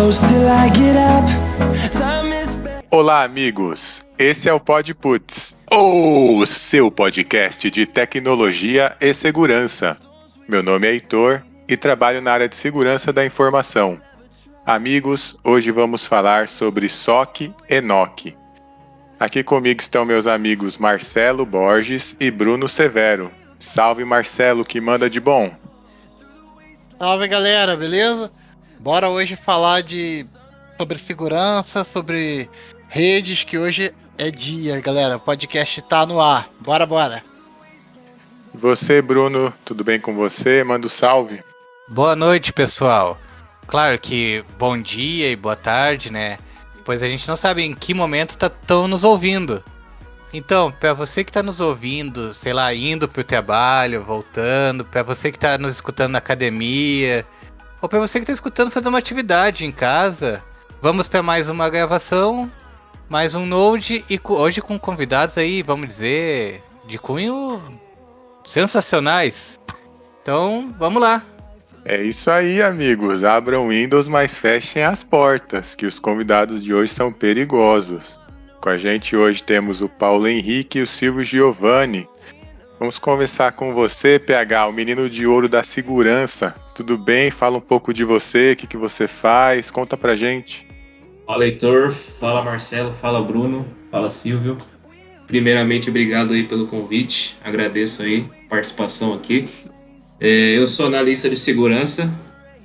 close till I get up. Time is Olá, amigos! Esse é o PodPuts, o seu podcast de tecnologia e segurança. Meu nome é Heitor e trabalho na área de segurança da informação. Amigos, hoje vamos falar sobre SOC e NOC. Aqui comigo estão meus amigos Marcelo Borges e Bruno Severo. Salve, Marcelo, que manda de bom! Salve, galera, beleza? Bora hoje falar sobre segurança, sobre redes, que hoje é dia, galera. O podcast tá no ar. Bora! E você, Bruno, tudo bem com você? Manda um salve. Boa noite, pessoal. Claro que bom dia e boa tarde, né? Pois a gente não sabe em que momento estão nos ouvindo. Então, para você que está nos ouvindo, sei lá, indo pro trabalho, voltando, para você que está nos escutando na academia, ou para você que está escutando fazendo uma atividade em casa, vamos para mais uma gravação, mais um Node, e hoje com convidados aí, vamos dizer, de cunho sensacionais. Então, vamos lá. É isso aí, amigos. Abram Windows, mas fechem as portas, que os convidados de hoje são perigosos. Com a gente hoje temos o Paulo Henrique e o Silvio Giovanni. Vamos conversar com você, PH, o menino de ouro da segurança. Tudo bem? Fala um pouco de você, o que você faz, conta pra gente. Fala, Heitor, fala Marcelo, fala Bruno, fala Silvio. Primeiramente, obrigado aí pelo convite, agradeço aí a participação aqui. Eu sou analista de segurança,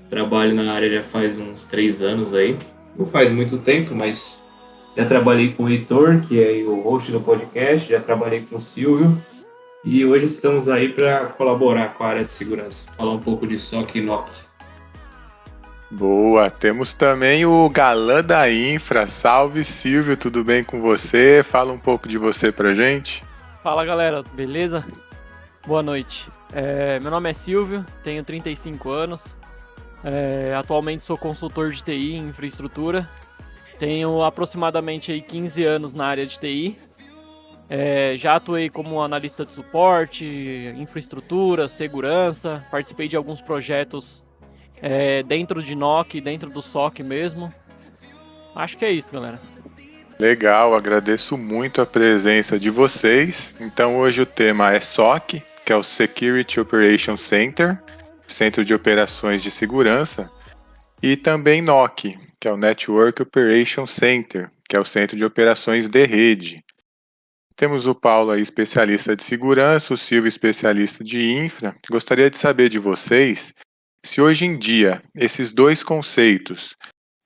trabalho na área já faz uns 3 anos aí. Não faz muito tempo, mas já trabalhei com o Heitor, que é o host do podcast, já trabalhei com o Silvio. E hoje estamos aí para colaborar com a área de segurança, falar um pouco de SOC e NOC. Boa, temos também o galã da infra. Salve, Silvio, tudo bem com você? Fala um pouco de você pra gente. Fala, galera, beleza? Boa noite. Meu nome é Silvio, tenho 35 anos, atualmente sou consultor de TI em infraestrutura, tenho aproximadamente aí 15 anos na área de TI, já atuei como analista de suporte, infraestrutura, segurança, participei de alguns projetos dentro de NOC, dentro do SOC mesmo. Acho que é isso, galera. Legal, agradeço muito a presença de vocês. Então hoje o tema é SOC, que é o Security Operations Center, Centro de Operações de Segurança, e também NOC, que é o Network Operations Center, que é o Centro de Operações de Rede. Temos o Paulo aí, especialista de segurança, o Silvio, especialista de infra. Gostaria de saber de vocês se hoje em dia esses dois conceitos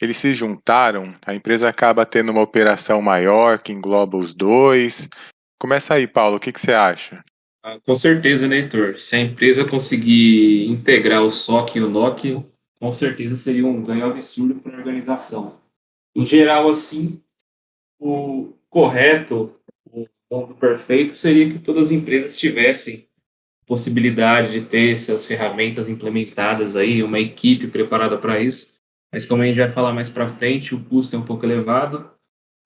eles se juntaram, a empresa acaba tendo uma operação maior que engloba os dois. Começa aí, Paulo, o que você acha? Com certeza, né, Heitor? Se a empresa conseguir integrar o SOC e o NOC, com certeza seria um ganho absurdo para a organização. Em geral, assim, o correto, o mundo perfeito, seria que todas as empresas tivessem possibilidade de ter essas ferramentas implementadas aí, uma equipe preparada para isso. Mas como a gente vai falar mais para frente, o custo é um pouco elevado.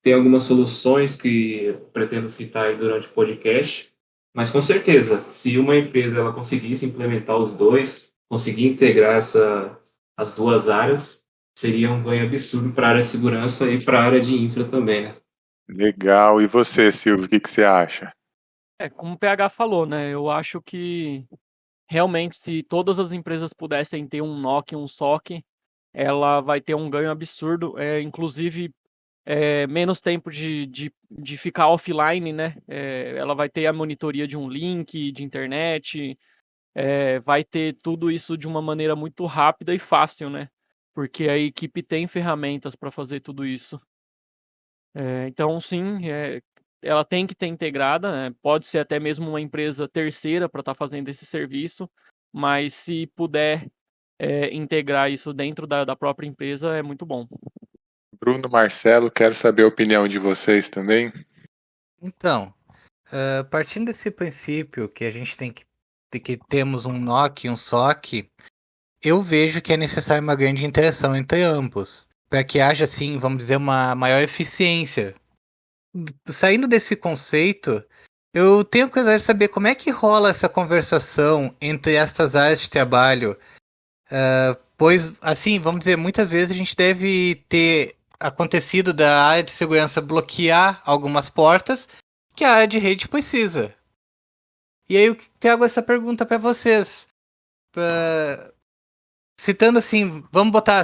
Tem algumas soluções que eu pretendo citar aí durante o podcast. Mas com certeza, se uma empresa ela conseguisse implementar os dois, conseguir integrar as duas áreas, seria um ganho absurdo para a área de segurança e para a área de infra também, né? Legal. E você, Silvio, o que você acha? Como o PH falou, né? Eu acho que realmente se todas as empresas pudessem ter um NOC e um SOC, ela vai ter um ganho absurdo, inclusive menos tempo de ficar offline, né? Ela vai ter a monitoria de um link, de internet, vai ter tudo isso de uma maneira muito rápida e fácil, né? Porque a equipe tem ferramentas para fazer tudo isso. Então, sim, ela tem que ter integrada, né? Pode ser até mesmo uma empresa terceira para estar fazendo esse serviço, mas se puder integrar isso dentro da própria empresa, é muito bom. Bruno, Marcelo, quero saber a opinião de vocês também. Então, partindo desse princípio que a gente tem que temos um NOC e um SOC, eu vejo que é necessária uma grande interação entre ambos, para que haja, assim, vamos dizer, uma maior eficiência. Saindo desse conceito, eu tenho curiosidade de saber como é que rola essa conversação entre essas áreas de trabalho. Pois, assim, vamos dizer, muitas vezes a gente deve ter acontecido da área de segurança bloquear algumas portas que a área de rede precisa. E aí eu trago essa pergunta para vocês. Citando assim,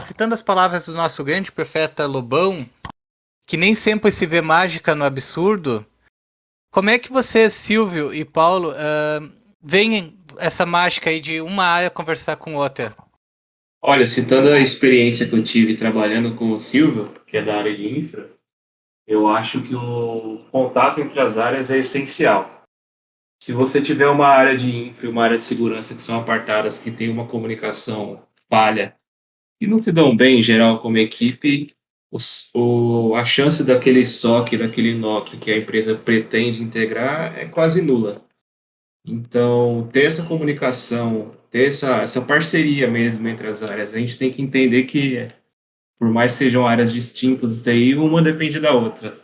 citando as palavras do nosso grande profeta Lobão, que nem sempre se vê mágica no absurdo. Como é que vocês, Silvio e Paulo, veem essa mágica aí de uma área conversar com outra? Olha, citando a experiência que eu tive trabalhando com o Silvio, que é da área de infra, eu acho que o contato entre as áreas é essencial. Se você tiver uma área de infra e uma área de segurança que são apartadas, que tem uma comunicação falha e não se dão bem em geral como equipe, a chance daquele SOC, daquele NOC que a empresa pretende integrar é quase nula. Então, ter essa comunicação, ter essa parceria mesmo entre as áreas, a gente tem que entender que, por mais que sejam áreas distintas daí, uma depende da outra.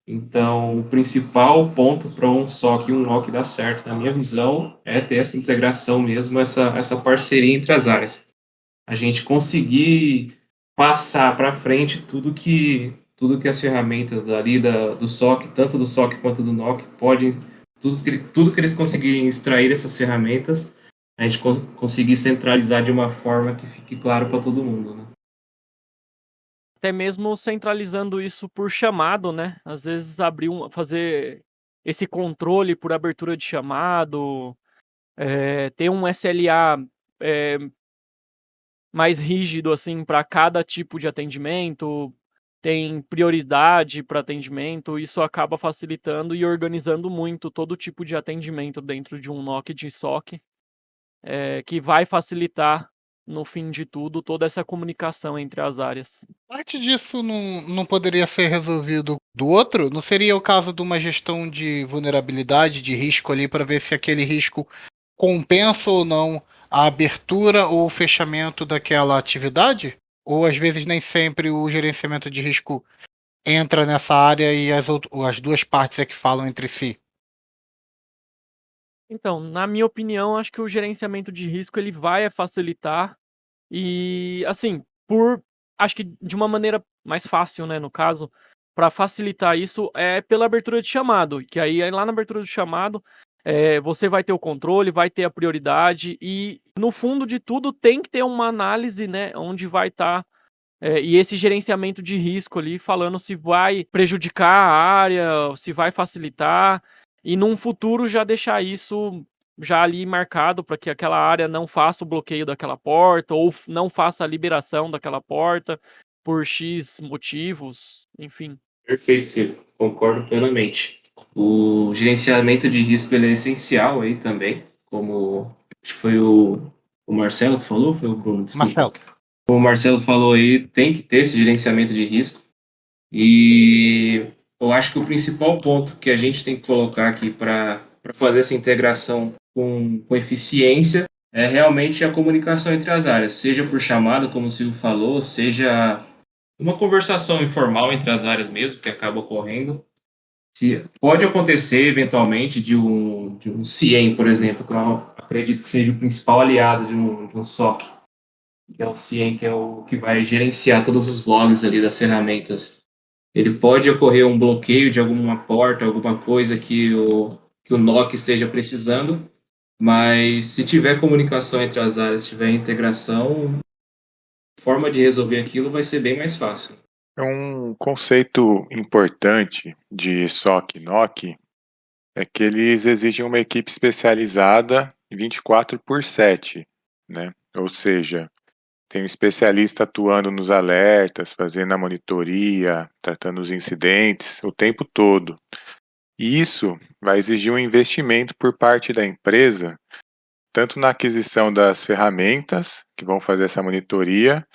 Então, o principal ponto para um SOC e um NOC dar certo, na minha visão, é ter essa integração mesmo, essa parceria entre as áreas. A gente conseguir passar para frente tudo que as ferramentas do SOC, tanto do SOC quanto do NOC, podem, tudo que eles conseguirem extrair dessas ferramentas, a gente conseguir centralizar de uma forma que fique claro para todo mundo, né? Até mesmo centralizando isso por chamado, né? Às vezes fazer esse controle por abertura de chamado, ter um SLA mais rígido assim para cada tipo de atendimento, tem prioridade para atendimento, isso acaba facilitando e organizando muito todo tipo de atendimento dentro de um NOC de SOC, que vai facilitar, no fim de tudo, toda essa comunicação entre as áreas. Parte disso não poderia ser resolvido do outro? Não seria o caso de uma gestão de vulnerabilidade, de risco ali, para ver se aquele risco compensa ou não a abertura ou o fechamento daquela atividade? Ou às vezes nem sempre o gerenciamento de risco entra nessa área e as duas partes é que falam entre si? Então, na minha opinião, acho que o gerenciamento de risco ele vai facilitar e, assim, acho que de uma maneira mais fácil, né, no caso, para facilitar isso é pela abertura de chamado, que aí lá na abertura do chamado, você vai ter o controle, vai ter a prioridade e no fundo de tudo tem que ter uma análise, né, onde vai estar e esse gerenciamento de risco ali, falando se vai prejudicar a área, se vai facilitar, e num futuro já deixar isso já ali marcado para que aquela área não faça o bloqueio daquela porta, ou não faça a liberação daquela porta por X motivos, enfim. Perfeito, Silvio. Concordo plenamente. O gerenciamento de risco ele é essencial aí também, como acho que foi o Marcelo que falou, foi o Bruno? Desculpa. Marcelo. Como o Marcelo falou aí, tem que ter esse gerenciamento de risco. E eu acho que o principal ponto que a gente tem que colocar aqui para fazer essa integração com eficiência é realmente a comunicação entre as áreas, seja por chamada, como o Silvio falou, seja uma conversação informal entre as áreas mesmo, que acaba ocorrendo. Pode acontecer, eventualmente, de um CIEM, por exemplo, que eu acredito que seja o principal aliado de um SOC, que é o CIEM, que é o que vai gerenciar todos os logs ali das ferramentas. Ele pode ocorrer um bloqueio de alguma porta, alguma coisa que o NOC esteja precisando, mas se tiver comunicação entre as áreas, se tiver integração, a forma de resolver aquilo vai ser bem mais fácil. Um conceito importante de SOC e NOC é que eles exigem uma equipe especializada 24/7, né? Ou seja, tem um especialista atuando nos alertas, fazendo a monitoria, tratando os incidentes o tempo todo. E isso vai exigir um investimento por parte da empresa, tanto na aquisição das ferramentas que vão fazer essa monitoria,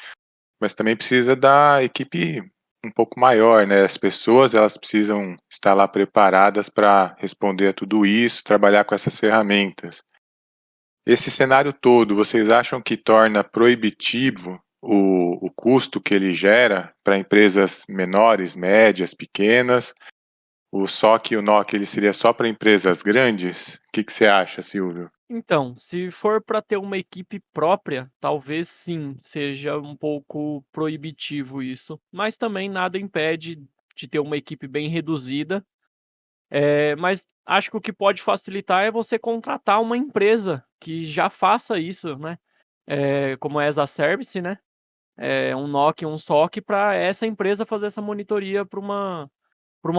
mas também precisa da equipe um pouco maior, né? As pessoas elas precisam estar lá preparadas para responder a tudo isso, trabalhar com essas ferramentas. Esse cenário todo, vocês acham que torna proibitivo o custo que ele gera para empresas menores, médias, pequenas? o SOC e o NOC ele seria só para empresas grandes? O que você acha, Silvio? Então, se for para ter uma equipe própria, talvez sim, seja um pouco proibitivo isso. Mas também nada impede de ter uma equipe bem reduzida. Mas acho que o que pode facilitar é você contratar uma empresa que já faça isso, né? Como é as a service, né? Um NOC, um SOC, para essa empresa fazer essa monitoria para uma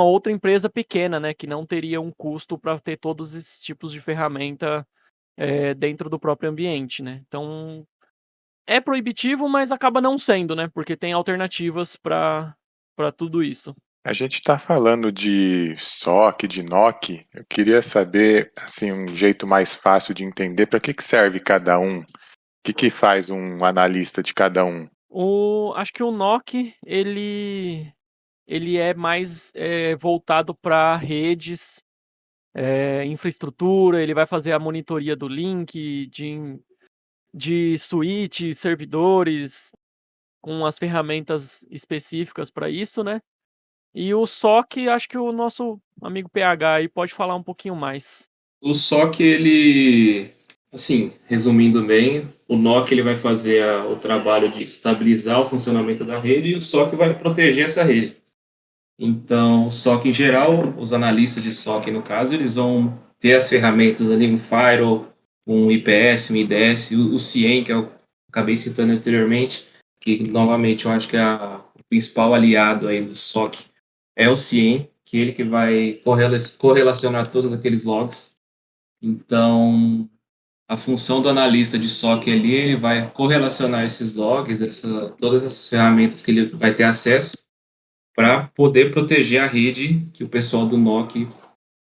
outra empresa pequena, né? Que não teria um custo para ter todos esses tipos de ferramenta dentro do próprio ambiente, né? Então, é proibitivo, mas acaba não sendo, né? Porque tem alternativas para tudo isso. A gente está falando de SOC, de NOC. Eu queria saber, assim, um jeito mais fácil de entender para que serve cada um. O que faz um analista de cada um? Acho que o NOC, ele é mais voltado para redes, infraestrutura, ele vai fazer a monitoria do link, de switch, servidores, com as ferramentas específicas para isso, né? E o SOC, acho que o nosso amigo PH aí pode falar um pouquinho mais. O SOC, ele, assim, resumindo bem, o NOC ele vai fazer o trabalho de estabilizar o funcionamento da rede e o SOC vai proteger essa rede. Então, o SOC em geral, os analistas de SOC no caso, eles vão ter as ferramentas ali, um Firewall, um IPS, um IDS, o CIEM, que eu acabei citando anteriormente, que novamente eu acho que o principal aliado aí do SOC é o CIEM, que é ele que vai correlacionar todos aqueles logs. Então, a função do analista de SOC ali, ele vai correlacionar esses logs, todas essas ferramentas que ele vai ter acesso para poder proteger a rede que o pessoal do NOC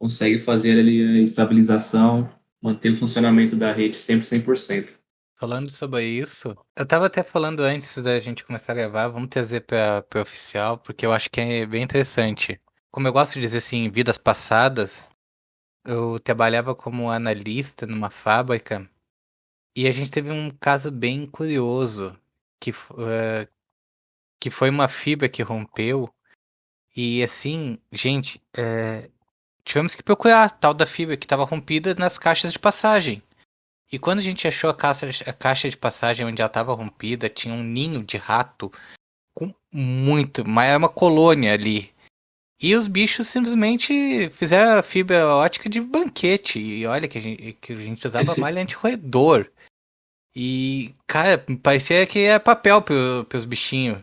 consegue fazer ali a estabilização, manter o funcionamento da rede sempre 100%. Falando sobre isso, eu tava até falando antes da gente começar a gravar, vamos trazer para oficial, porque eu acho que é bem interessante. Como eu gosto de dizer assim, em vidas passadas, eu trabalhava como analista numa fábrica e a gente teve um caso bem curioso, que foi uma fibra que rompeu e assim, gente, tivemos que procurar a tal da fibra que estava rompida nas caixas de passagem. E quando a gente achou a caixa de passagem onde ela estava rompida, tinha um ninho de rato com muito, mas era uma colônia ali. E os bichos simplesmente fizeram a fibra ótica de banquete. E olha que a gente usava malha anti-roedor. E, cara, parecia que era papel pros bichinhos.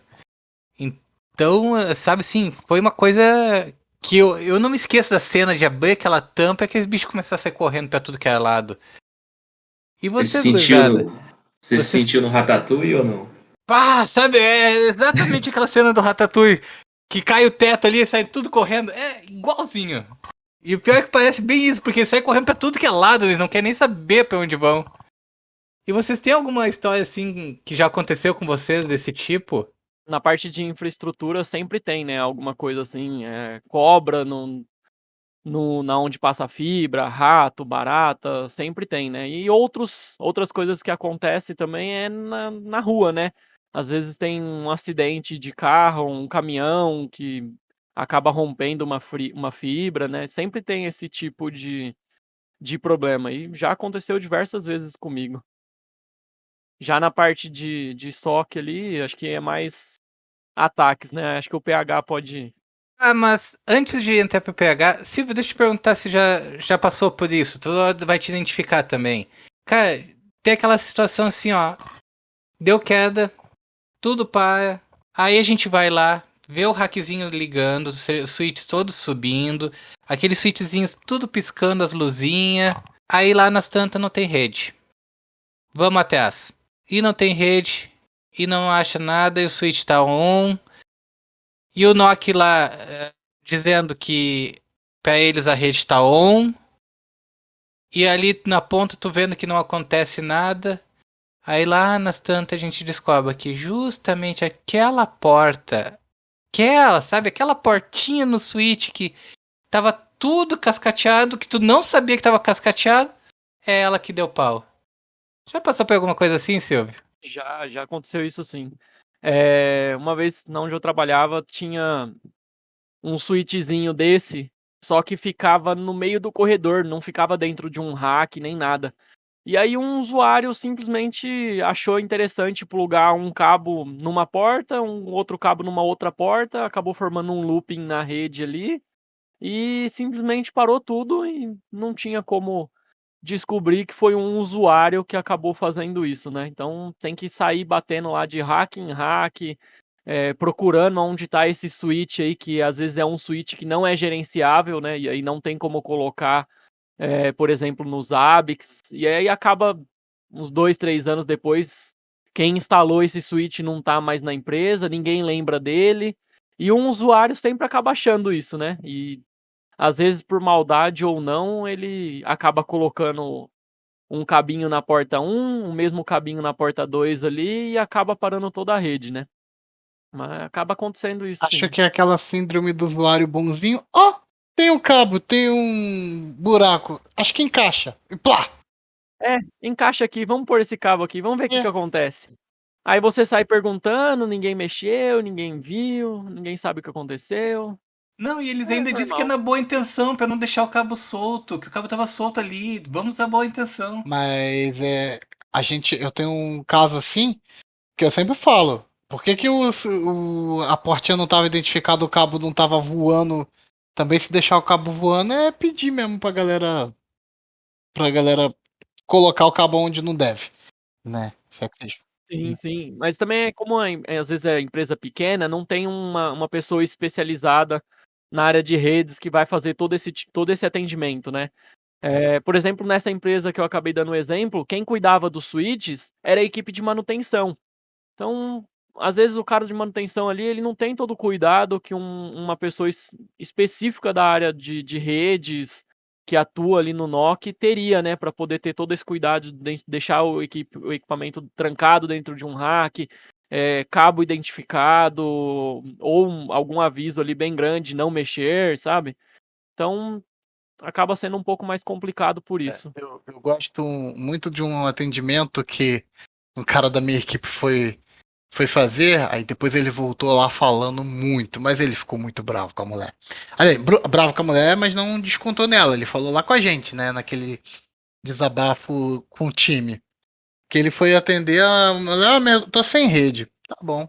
Então, sabe assim, foi uma coisa que eu não me esqueço da cena de abrir aquela tampa e aqueles bichos começaram a sair correndo pra tudo que era lado. E vocês, gurizada? Você se sentiu no Ratatouille ou não? Pá, sabe, é exatamente aquela cena do Ratatouille, que cai o teto ali e sai tudo correndo, é igualzinho. E o pior é que parece bem isso, porque sai correndo pra tudo que é lado, eles não querem nem saber pra onde vão. E vocês têm alguma história assim, que já aconteceu com vocês desse tipo? Na parte de infraestrutura sempre tem, né? Alguma coisa assim, cobra na onde passa a fibra, rato, barata, sempre tem, né? E outras coisas que acontecem também é na rua, né? Às vezes tem um acidente de carro, um caminhão que acaba rompendo uma fibra, né? Sempre tem esse tipo de problema. E já aconteceu diversas vezes comigo. Já na parte de SOC ali, acho que é mais ataques, né? Acho que o PH pode. Ah, mas antes de entrar pro PH, Silvio, deixa eu te perguntar se já passou por isso. Tu vai te identificar também. Cara, tem aquela situação assim, ó. Deu queda, tudo para. Aí a gente vai lá, vê o hackzinho ligando, os switches todos subindo, aqueles switchzinhos tudo piscando as luzinhas. Aí lá nas tantas não tem rede. Vamos até as. E não tem rede, e não acha nada, e o switch tá on. E o NOC lá dizendo que pra eles a rede tá on. E ali na ponta tu vendo que não acontece nada. Aí lá nas tantas a gente descobre que justamente aquela porta, sabe, aquela portinha no switch que tava tudo cascateado, que tu não sabia que tava cascateado, é ela que deu pau. Já passou por alguma coisa assim, Silvio? Já aconteceu isso sim. Uma vez, na onde eu trabalhava, tinha um switchzinho desse só que ficava no meio do corredor, não ficava dentro de um rack nem nada. E aí um usuário simplesmente achou interessante plugar um cabo numa porta, um outro cabo numa outra porta, acabou formando um looping na rede ali e simplesmente parou tudo e não tinha como descobrir que foi um usuário que acabou fazendo isso, né? Então tem que sair batendo lá de hack em hack, procurando onde está esse switch aí, que às vezes é um switch que não é gerenciável, né? E aí não tem como colocar, por exemplo, nos ABICs, e aí acaba uns 2, 3 anos depois, quem instalou esse switch não tá mais na empresa, ninguém lembra dele, e um usuário sempre acaba achando isso, né? E às vezes por maldade ou não, ele acaba colocando um cabinho na porta 1, o mesmo cabinho na porta 2 ali, e acaba parando toda a rede, né? Mas acaba acontecendo isso, Acho sim. que é aquela síndrome do usuário bonzinho. Ó, tem um cabo, tem um buraco. Acho que encaixa. E plá! Encaixa aqui, vamos pôr esse cabo aqui, vamos ver o que É. acontece. Aí você sai perguntando, ninguém mexeu, ninguém viu, ninguém sabe o que aconteceu. Não, e eles É ainda dizem que é normal. na boa intenção, pra não deixar o cabo solto, que o cabo tava solto ali. Vamos na boa intenção. Mas eu tenho um caso assim que eu sempre falo. Por que, que a portinha não estava identificada, o cabo não estava voando? Também se deixar o cabo voando é pedir mesmo pra galera colocar o cabo onde não deve, né? Se é que seja. Sim, sim. Mas também é como às vezes é empresa pequena, não tem uma pessoa especializada na área de redes que vai fazer todo esse atendimento, né? Por exemplo, nessa empresa que eu acabei dando o exemplo, quem cuidava dos switches era a equipe de manutenção. Então, às vezes o cara de manutenção ali, ele não tem todo o cuidado que uma pessoa específica da área de redes, que atua ali no NOC, teria, né, para poder ter todo esse cuidado de deixar o equipamento trancado dentro de um rack, cabo identificado, ou algum aviso ali bem grande, não mexer, sabe? Então, acaba sendo um pouco mais complicado por isso. Eu gosto muito de um atendimento que um cara da minha equipe foi fazer, aí depois ele voltou lá falando muito, mas ele ficou muito bravo com a mulher. Aliás, bravo com a mulher, mas não descontou nela, ele falou lá com a gente, né, naquele desabafo com o time. Que ele foi atender a mulher, tô sem rede. Tá bom.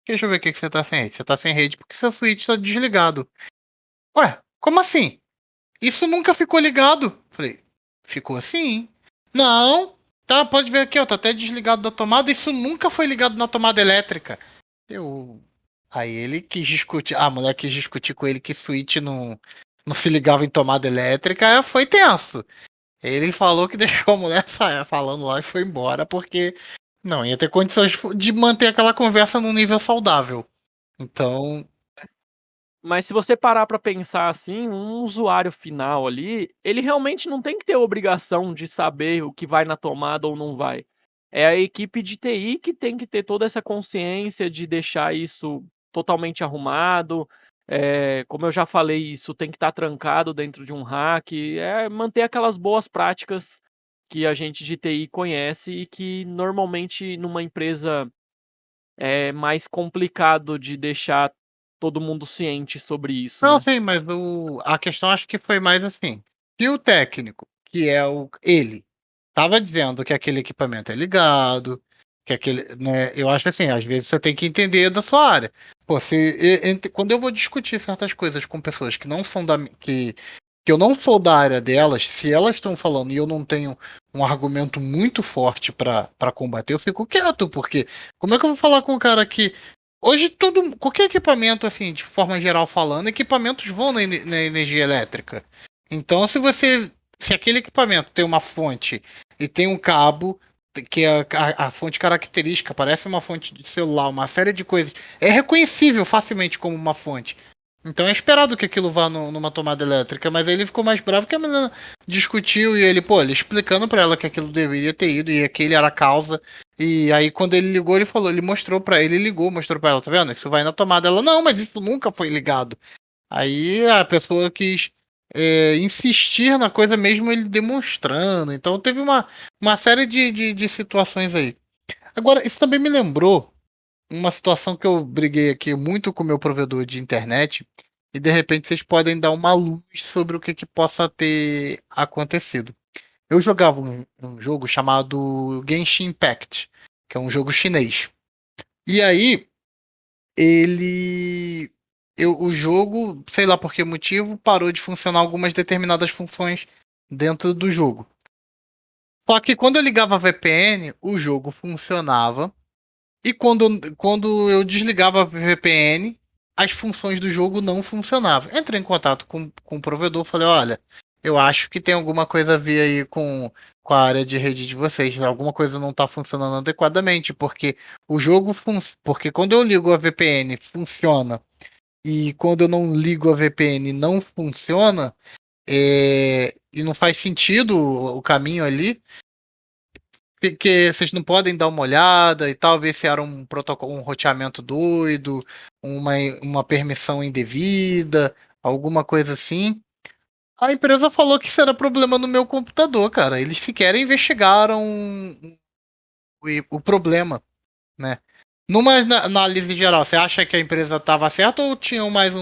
Deixa eu ver o que que você tá sem rede. Você tá sem rede porque seu switch tá desligado. Ué, como assim? Isso nunca ficou ligado. Falei, ficou assim? Não. Tá, pode ver aqui, ó, tá até desligado da tomada. Isso nunca foi ligado na tomada elétrica. Eu. Aí ele quis discutir. A mulher quis discutir com ele que switch não se ligava em tomada elétrica. Foi tenso. Ele falou que deixou a mulher sair falando lá e foi embora porque não ia ter condições de manter aquela conversa num nível saudável. Então, Mas se você parar para pensar assim, um usuário final ali, ele realmente não tem que ter obrigação de saber o que vai na tomada ou não vai. É a equipe de TI que tem que ter toda essa consciência de deixar isso totalmente arrumado. Como eu já falei, isso tem que estar trancado dentro de um rack. Manter aquelas boas práticas que a gente de TI conhece e que normalmente numa empresa é mais complicado de deixar todo mundo ciente sobre isso, não né. sei, mas a questão acho que foi mais assim. Se o técnico, que é ele, tava dizendo que aquele equipamento é ligado, que aquele, né, eu acho assim, às vezes você tem que entender da sua área. Pô, quando eu vou discutir certas coisas com pessoas que não são que eu não sou da área delas, se elas estão falando e eu não tenho um argumento muito forte para combater, eu fico quieto, porque como é que eu vou falar com um cara que hoje qualquer equipamento assim, de forma geral falando, equipamentos vão na energia elétrica. Então, se aquele equipamento tem uma fonte e tem um cabo que é a fonte característica, parece uma fonte de celular, uma série de coisas, é reconhecível facilmente como uma fonte. Então é esperado que aquilo vá numa tomada elétrica, mas aí ele ficou mais bravo que a menina discutiu e ele explicando pra ela que aquilo deveria ter ido e aquele era a causa. E aí quando ele ligou, ele falou, ele mostrou pra ele, ligou, mostrou pra ela, tá vendo? Isso vai na tomada. Ela, não, mas isso nunca foi ligado. Aí a pessoa quis insistir na coisa mesmo ele demonstrando. Então teve uma série de situações aí. Agora, isso também me lembrou uma situação que eu briguei aqui muito com o meu provedor de internet, e de repente vocês podem dar uma luz sobre o que possa ter acontecido. Eu jogava um jogo chamado Genshin Impact, que é um jogo chinês. E aí, o jogo, sei lá por que motivo, parou de funcionar algumas determinadas funções dentro do jogo. Só que quando eu ligava a VPN, o jogo funcionava. E quando eu desligava a VPN, as funções do jogo não funcionavam. Entrei em contato com o provedor, falei, olha, eu acho que tem alguma coisa a ver aí com a área de rede de vocês. Alguma coisa não está funcionando adequadamente, porque porque quando eu ligo a VPN funciona, e quando eu não ligo a VPN não funciona, e não faz sentido o caminho ali. Porque vocês não podem dar uma olhada e tal, ver se era um protocolo, um roteamento doido, uma permissão indevida, alguma coisa assim. A empresa falou que isso era problema no meu computador, cara. Eles sequer investigaram o problema, né? Numa análise geral, você acha que a empresa estava certa ou tinha mais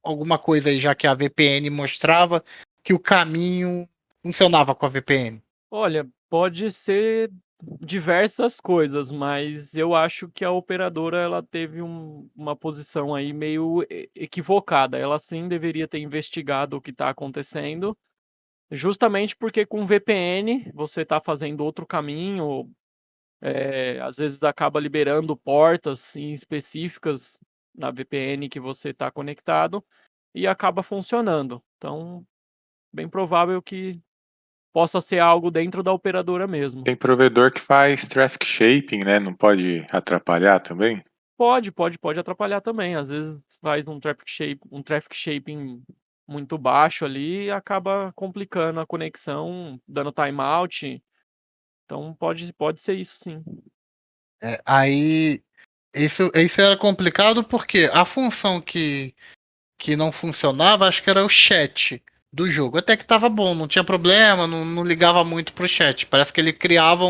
alguma coisa aí, já que a VPN mostrava que o caminho funcionava com a VPN? Olha, pode ser diversas coisas, mas eu acho que a operadora ela teve uma posição aí meio equivocada. Ela sim deveria ter investigado o que está acontecendo, justamente porque com VPN você está fazendo outro caminho, às vezes acaba liberando portas específicas na VPN que você está conectado e acaba funcionando. Então, bem provável que possa ser algo dentro da operadora mesmo. Tem provedor que faz traffic shaping, né? Não pode atrapalhar também? Pode atrapalhar também. Às vezes faz um traffic shaping muito baixo ali e acaba complicando a conexão, dando timeout. Então pode ser isso sim. Aí isso era complicado porque a função que não funcionava, acho que era o chat do jogo. Até que tava bom, não tinha problema, não ligava muito pro chat. Parece que ele criava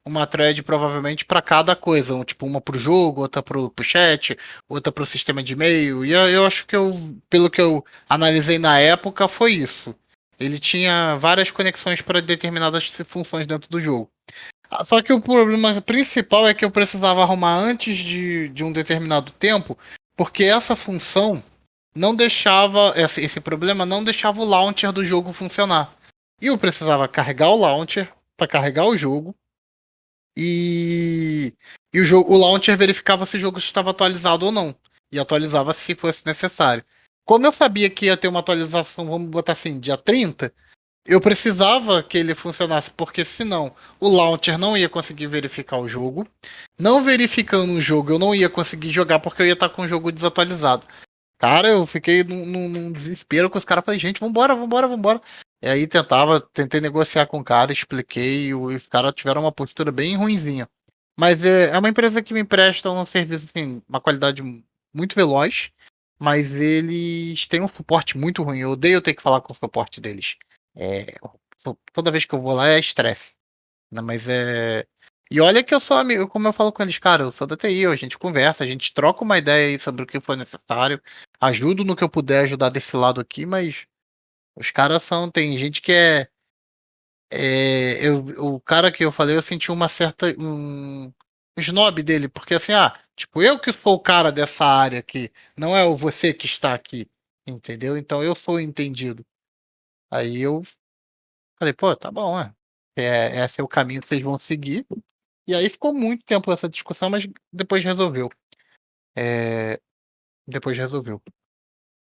uma thread provavelmente para cada coisa, tipo uma pro jogo, outra pro chat, outra pro sistema de e-mail. E eu acho que pelo que eu analisei na época, foi isso. Ele tinha várias conexões para determinadas funções dentro do jogo. Só que o problema principal é que eu precisava arrumar antes de um determinado tempo, porque essa função não deixava, esse problema não deixava o launcher do jogo funcionar. E eu precisava carregar o launcher para carregar o jogo. E o launcher verificava se o jogo estava atualizado ou não. E atualizava se fosse necessário. Como eu sabia que ia ter uma atualização, vamos botar assim, dia 30, eu precisava que ele funcionasse, porque senão o launcher não ia conseguir verificar o jogo. Não verificando o jogo, eu não ia conseguir jogar porque eu ia estar com o jogo desatualizado. Cara, eu fiquei num desespero com os caras. Falei, gente, vambora. E aí tentei negociar com o cara, expliquei, e os caras tiveram uma postura bem ruinzinha. Mas é uma empresa que me empresta um serviço, assim, uma qualidade muito veloz, mas eles têm um suporte muito ruim. Eu odeio ter que falar com o suporte deles. Toda vez que eu vou lá é estresse. Né? Mas é. E olha que eu sou amigo, como eu falo com eles, cara, eu sou da TI, a gente conversa, a gente troca uma ideia aí sobre o que for necessário, ajudo no que eu puder ajudar desse lado aqui, mas os caras tem gente que o cara que eu falei, eu senti uma certa, um snob dele, porque assim, tipo, eu que sou o cara dessa área aqui, não é o você que está aqui, entendeu? Então eu sou entendido. Aí eu falei, pô, tá bom, esse é o caminho que vocês vão seguir. E aí ficou muito tempo essa discussão, mas depois resolveu. Depois resolveu.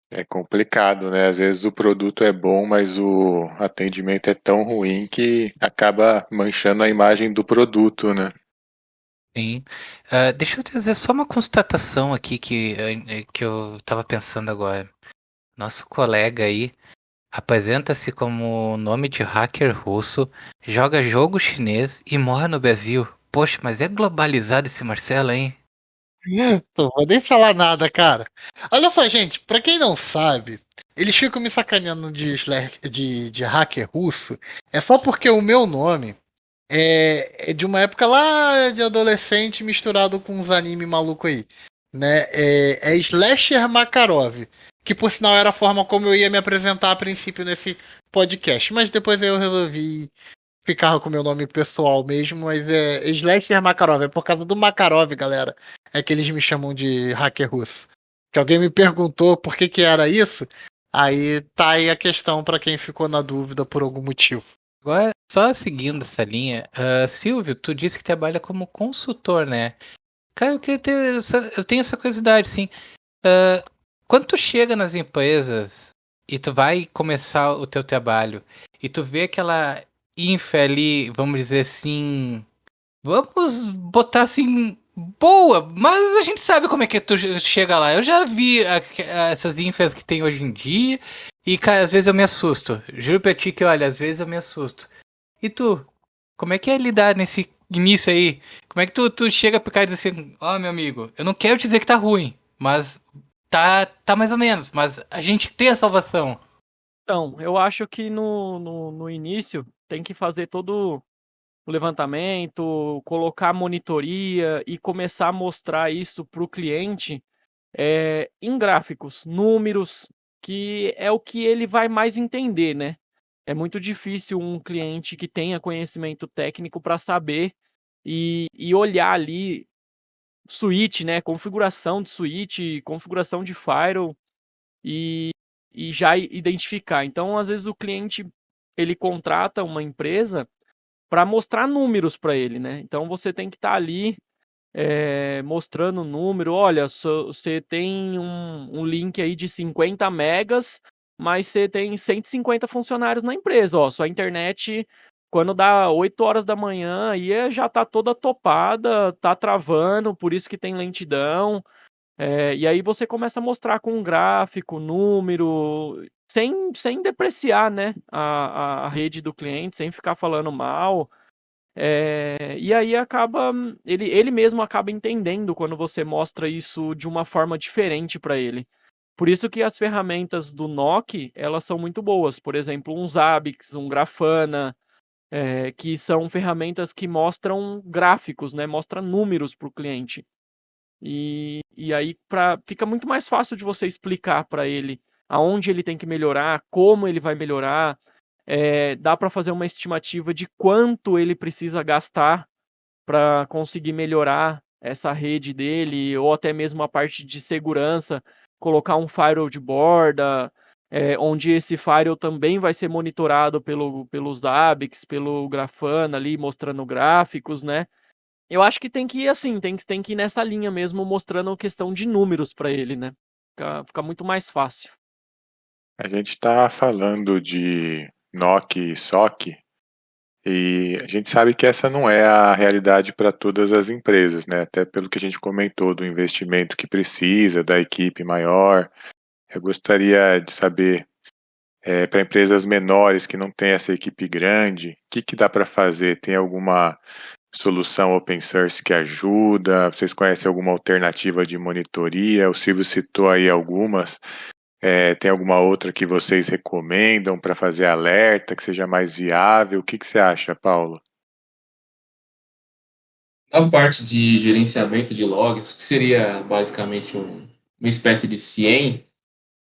É complicado, né? Às vezes o produto é bom, mas o atendimento é tão ruim que acaba manchando a imagem do produto, né? Sim. Deixa eu trazer só uma constatação aqui que eu tava pensando agora. Nosso colega aí apresenta-se como nome de hacker russo, joga jogo chinês e mora no Brasil. Poxa, mas é globalizado esse Marcelo, hein? Não vou nem falar nada, cara. Olha só, gente, pra quem não sabe, eles ficam me sacaneando de hacker russo. É só porque o meu nome é de uma época lá de adolescente misturado com uns anime maluco aí. Né? É Slasher Makarov. que por sinal era a forma como eu ia me apresentar a princípio nesse podcast. Mas depois eu resolvi ficar com o meu nome pessoal mesmo, mas é Slasher Makarov. É por causa do Makarov, galera. É que eles me chamam de hacker russo. Que alguém me perguntou por que que era isso. Aí tá aí a questão pra quem ficou na dúvida por algum motivo. Agora, só seguindo essa linha, Silvio, tu disse que trabalha como consultor, né? Cara, eu tenho essa curiosidade, sim. Quando tu chega nas empresas e tu vai começar o teu trabalho e tu vê aquela infra ali, vamos dizer assim, vamos botar assim, boa, mas a gente sabe como é que tu chega lá. Eu já vi essas infras que tem hoje em dia e, cara, às vezes eu me assusto. Juro pra ti que, olha, às vezes eu me assusto. E tu, como é que é lidar nesse início aí? Como é que tu chega pro cara e diz assim, ó, meu amigo, eu não quero te dizer que tá ruim, mas tá mais ou menos, mas a gente tem a salvação. Então, eu acho que no início tem que fazer todo o levantamento, colocar monitoria e começar a mostrar isso para o cliente em gráficos, números, que é o que ele vai mais entender, né? É muito difícil um cliente que tenha conhecimento técnico para saber e olhar ali switch, né? Configuração de switch, configuração de firewall e, e já identificar. Então, às vezes o cliente ele contrata uma empresa para mostrar números para ele, né? Então você tem que estar ali mostrando o número. Olha, você tem um link aí de 50 megas, mas você tem 150 funcionários na empresa. Ó, sua internet, quando dá 8 horas da manhã, aí já tá toda topada, tá travando, por isso que tem lentidão. E aí você começa a mostrar com um gráfico, número, sem depreciar, né, a rede do cliente, sem ficar falando mal. E aí ele mesmo acaba entendendo quando você mostra isso de uma forma diferente para ele. Por isso que as ferramentas do NOC, elas são muito boas. Por exemplo, um Zabbix, um Grafana, que são ferramentas que mostram gráficos, né, mostram números para o cliente. E aí fica muito mais fácil de você explicar para ele aonde ele tem que melhorar, como ele vai melhorar. Dá para fazer uma estimativa de quanto ele precisa gastar para conseguir melhorar essa rede dele, ou até mesmo a parte de segurança, colocar um firewall de borda, onde esse firewall também vai ser monitorado pelo Zabbix, pelo Grafana ali, mostrando gráficos, né? Eu acho que tem que ir assim, tem que ir nessa linha mesmo, mostrando questão de números para ele, né? Fica muito mais fácil. A gente está falando de NOC e SOC e a gente sabe que essa não é a realidade para todas as empresas, né? Até pelo que a gente comentou do investimento que precisa, da equipe maior. Eu gostaria de saber, para empresas menores que não têm essa equipe grande, o que dá para fazer? Tem alguma solução open source que ajuda? Vocês conhecem alguma alternativa de monitoria? O Silvio citou aí algumas. Tem alguma outra que vocês recomendam para fazer alerta, que seja mais viável? O que você acha, Paulo? Na parte de gerenciamento de logs, que seria basicamente uma espécie de CIEM,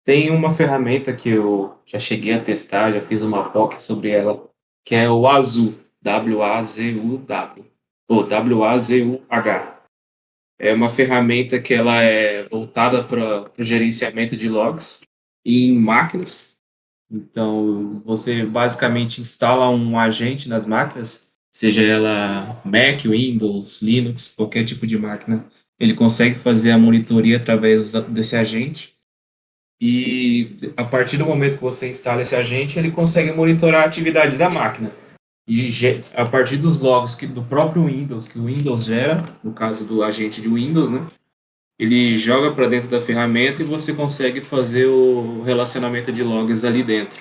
tem uma ferramenta que eu já cheguei a testar, já fiz uma POC sobre ela, que é o Wazoo, W-A-Z-U-W, ou W-A-Z-U-H. É uma ferramenta que ela é voltada para o gerenciamento de logs em máquinas. Então, você basicamente instala um agente nas máquinas, seja ela Mac, Windows, Linux, qualquer tipo de máquina. Ele consegue fazer a monitoria através desse agente. E a partir do momento que você instala esse agente, ele consegue monitorar a atividade da máquina. E a partir dos logs do próprio Windows, que o Windows gera, no caso do agente de Windows, né? Ele joga para dentro da ferramenta e você consegue fazer o relacionamento de logs ali dentro.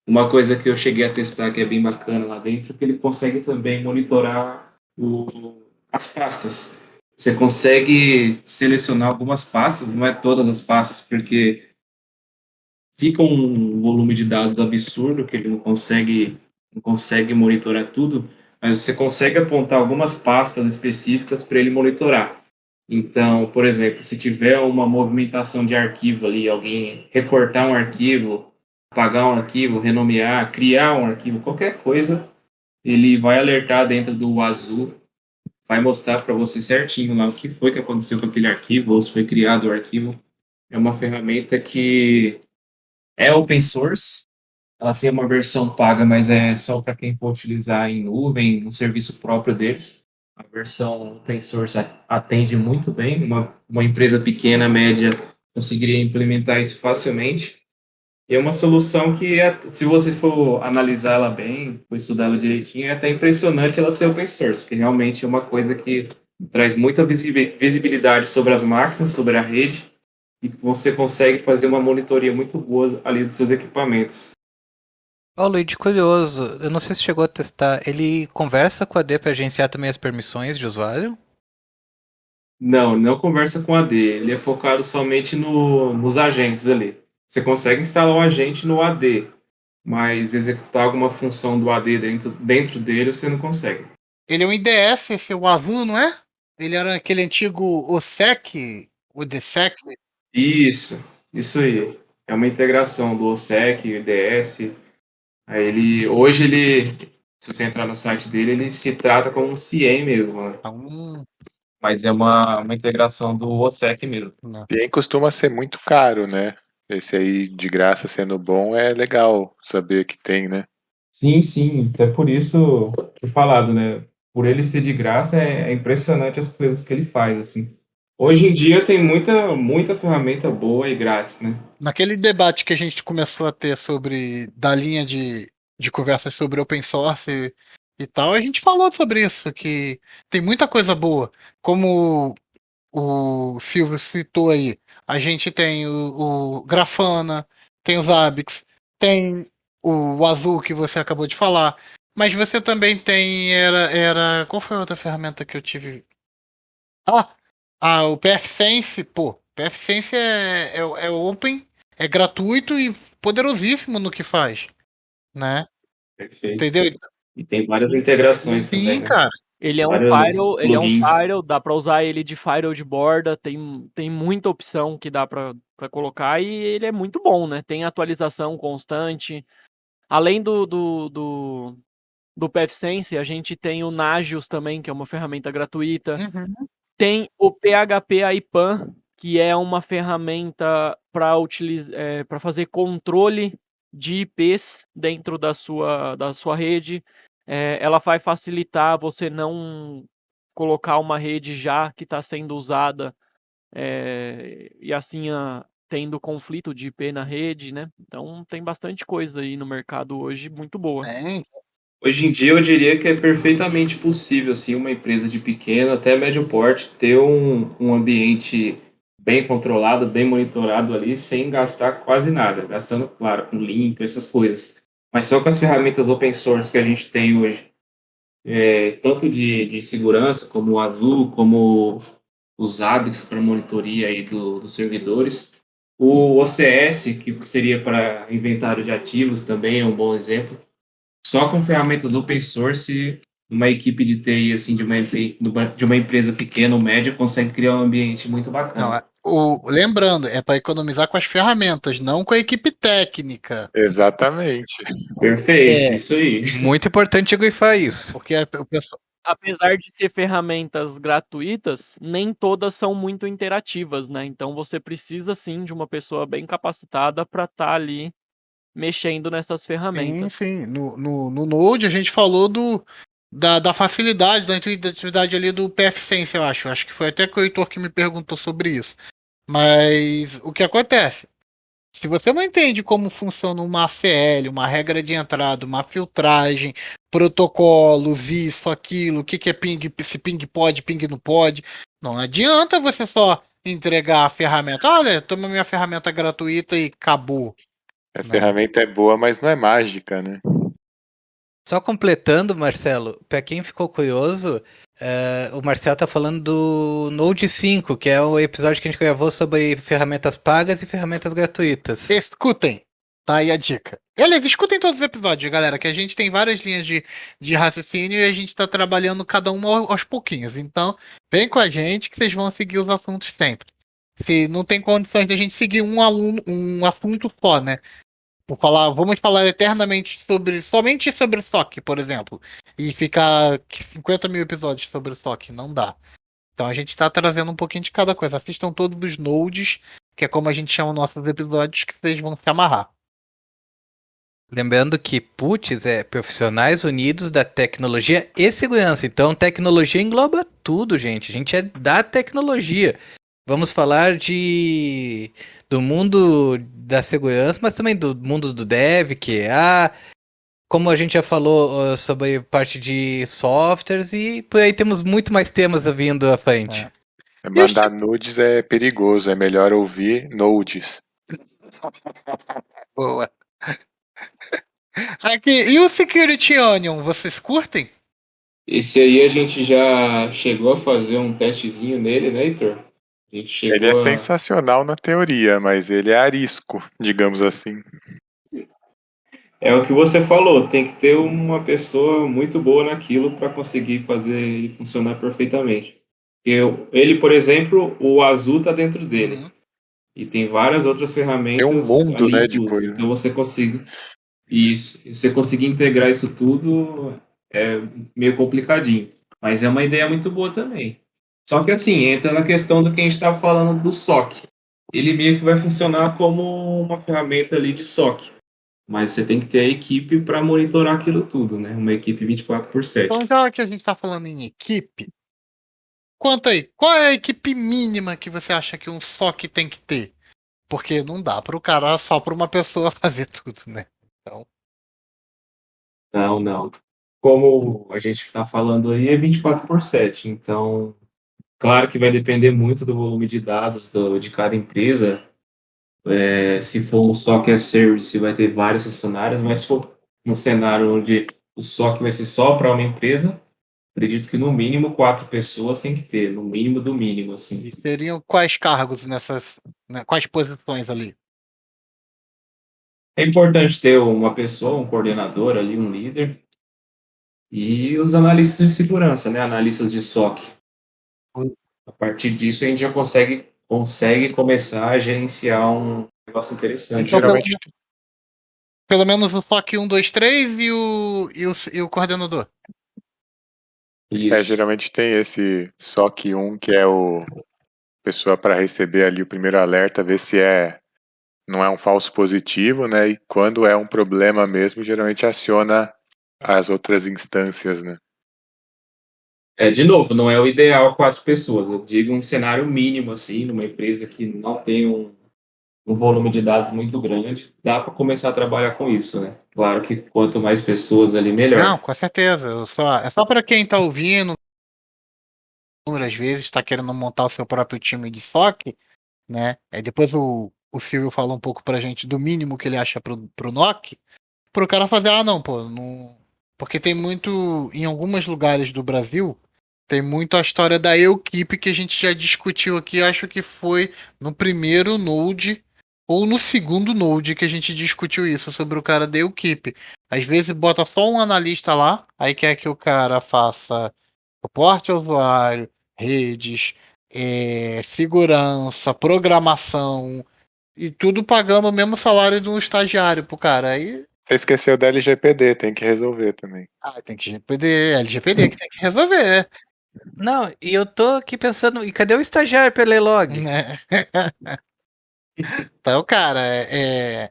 Uma coisa que eu cheguei a testar que é bem bacana lá dentro é que ele consegue também monitorar as pastas. Você consegue selecionar algumas pastas, não é todas as pastas, porque fica um volume de dados absurdo que ele não consegue monitorar tudo, mas você consegue apontar algumas pastas específicas para ele monitorar. Então, por exemplo, se tiver uma movimentação de arquivo ali, alguém recortar um arquivo, apagar um arquivo, renomear, criar um arquivo, qualquer coisa, ele vai alertar dentro do Azul, vai mostrar para você certinho lá o que foi que aconteceu com aquele arquivo, ou se foi criado o arquivo. É uma ferramenta que é open source, ela tem uma versão paga, mas é só para quem for utilizar em nuvem, no serviço próprio deles. A versão open source atende muito bem, uma empresa pequena, média, conseguiria implementar isso facilmente. E é uma solução que, se você for analisar ela bem, for estudar ela direitinho, é até impressionante ela ser open source, porque realmente é uma coisa que traz muita visibilidade sobre as máquinas, sobre a rede, e você consegue fazer uma monitoria muito boa ali dos seus equipamentos. Ó, Luigi, curioso, eu não sei se chegou a testar, ele conversa com a AD para agenciar também as permissões de usuário? Não conversa com AD, ele é focado somente nos agentes ali. Você consegue instalar o agente no AD, mas executar alguma função do AD dentro dele você não consegue. Ele é um IDS, esse é o azul, não é? Ele era aquele antigo OSEC, o DSEC. Isso aí. É uma integração do OSEC, IDS. Hoje se você entrar no site dele, ele se trata como um CIEM mesmo, né? Mas é uma integração do OSEC mesmo. E aí costuma ser muito caro, né? Esse aí de graça sendo bom é legal saber que tem, né? Sim, até por isso que falado, né? Por ele ser de graça, é impressionante as coisas que ele faz, assim. Hoje em dia tem muita ferramenta boa e grátis, né? Naquele debate que a gente começou a ter sobre da linha de conversas sobre open source e tal, a gente falou sobre isso, que tem muita coisa boa. Como o Silvio citou aí, a gente tem o Grafana, tem os Zabbix, tem o Azul que você acabou de falar, mas você também tem qual foi a outra ferramenta que eu tive? O PFSense, pô, PFSense é open, é gratuito e poderosíssimo no que faz, né? Perfeito. Entendeu? E tem várias integrações também, Sim, né? cara. Ele é um Vários firewall, plugins. dá para usar ele de firewall de borda, tem muita opção que dá para colocar e ele é muito bom, né? Tem atualização constante. Além do PFSense, a gente tem o Nagios também, que é uma ferramenta gratuita. Uhum. Tem o PHP IPAN, que é uma ferramenta para fazer controle de IPs dentro da sua rede. Ela vai facilitar você não colocar uma rede já que está sendo usada e assim tendo conflito de IP na rede, né? Então tem bastante coisa aí no mercado hoje muito boa. Hoje em dia eu diria que é perfeitamente possível, assim, uma empresa de pequeno até médio porte ter um ambiente bem controlado, bem monitorado ali, sem gastar quase nada. Gastando, claro, com link, essas coisas. Mas só com as ferramentas open source que a gente tem hoje, tanto de segurança, como o Azul, como os Zabbix para monitoria aí dos servidores. O OCS, que seria para inventário de ativos, também é um bom exemplo. Só com ferramentas open source, uma equipe de TI assim, de uma empresa pequena ou média consegue criar um ambiente muito bacana. Lembrando, é para economizar com as ferramentas, não com a equipe técnica. Exatamente. Perfeito, isso aí. Muito importante grifar isso. Porque o pessoal. Apesar de ser ferramentas gratuitas, nem todas são muito interativas, né? Então você precisa sim de uma pessoa bem capacitada para estar ali mexendo nessas ferramentas. Sim. No Node a gente falou da facilidade, da intuitividade ali do PFSense, eu acho. Acho que foi até que o Heitor que me perguntou sobre isso. Mas o que acontece? Se você não entende como funciona uma ACL, uma regra de entrada, uma filtragem, protocolos, isso, aquilo, o que é ping, se ping pode, ping não pode, não adianta você só entregar a ferramenta. Olha, toma minha ferramenta gratuita e acabou. A ferramenta é boa, mas não é mágica, né? Só completando, Marcelo, para quem ficou curioso, o Marcelo tá falando do Node 5, que é o episódio que a gente gravou sobre ferramentas pagas e ferramentas gratuitas. Escutem. Tá aí a dica. Beleza, escutem todos os episódios, galera, que a gente tem várias linhas de raciocínio e a gente tá trabalhando cada uma aos pouquinhos. Então, vem com a gente que vocês vão seguir os assuntos sempre. Se não tem condições de a gente seguir um assunto só, né? Vamos falar eternamente somente sobre o SOC, por exemplo. E ficar 50 mil episódios sobre o SOC. Não dá. Então a gente tá trazendo um pouquinho de cada coisa. Assistam todos os nodes, que é como a gente chama nossos episódios, que vocês vão se amarrar. Lembrando que PUTS é Profissionais Unidos da Tecnologia e Segurança. Então, tecnologia engloba tudo, gente. A gente é da tecnologia. Vamos falar do mundo da segurança, mas também do mundo do dev, QA, como a gente já falou sobre parte de softwares, e por aí temos muito mais temas vindo à frente. Mandar nudes é perigoso, é melhor ouvir Nodes. Boa. Aqui, e o Security Onion, vocês curtem? Esse aí a gente já chegou a fazer um testezinho nele, né, Heitor? A gente chegou Ele é sensacional na teoria, mas ele é arisco, digamos assim. É o que você falou, tem que ter uma pessoa muito boa naquilo para conseguir fazer ele funcionar perfeitamente. Ele, por exemplo, o azul tá dentro dele. Uhum. E tem várias outras ferramentas Tem um mundo, ali né, inclusas. de coisa. Então você conseguir integrar isso tudo é meio complicadinho. Mas é uma ideia muito boa também. Só que assim, entra na questão do que a gente estava falando do SOC. Ele meio que vai funcionar como uma ferramenta ali de SOC. Mas você tem que ter a equipe para monitorar aquilo tudo, né? Uma equipe 24/7. Então, já que a gente tá falando em equipe, conta aí, qual é a equipe mínima que você acha que um SOC tem que ter? Porque não dá para o cara só para uma pessoa fazer tudo, né? Então, Não. Como a gente está falando aí, é 24/7. Então, claro que vai depender muito do volume de dados de cada empresa. Se for um SOC as Service, vai ter vários funcionários, mas se for um cenário onde o SOC vai ser só para uma empresa, acredito que no mínimo 4 pessoas tem que ter, no mínimo do mínimo, assim. e seriam quais cargos nessas, né, quais posições ali? É importante ter uma pessoa, um coordenador ali, um líder, e os analistas de segurança, né? Analistas de SOC. A partir disso, a gente já consegue começar a gerenciar um negócio interessante. Então, Geralmente pelo menos o SOC 1, 2, 3 e o coordenador. Isso. geralmente tem esse SOC 1, que é o pessoa para receber ali o primeiro alerta, ver se não é um falso positivo, né? E quando é um problema mesmo, geralmente aciona as outras instâncias, né? De novo, não é o ideal 4 pessoas. Eu digo um cenário mínimo, assim, numa empresa que não tem um volume de dados muito grande, dá para começar a trabalhar com isso, né? Claro que quanto mais pessoas ali, melhor. Não, com certeza. É só para quem tá ouvindo, às vezes está querendo montar o seu próprio time de SOC, né? Aí depois o Silvio falou um pouco pra gente do mínimo que ele acha pro NOC, pro cara fazer, não, pô, não. Porque tem muito, em alguns lugares do Brasil, tem muito a história da equipe que a gente já discutiu aqui, acho que foi no primeiro Node ou no segundo Node que a gente discutiu isso, sobre o cara da equipe. Às vezes bota só um analista lá, aí quer que o cara faça suporte ao usuário, redes, segurança, programação, e tudo pagando o mesmo salário de um estagiário pro cara. Aí Esqueceu da LGPD, tem que resolver também. tem que LGPD que tem que resolver. Não, e eu tô aqui pensando, e cadê o estagiário pela log? Né? Então, cara, é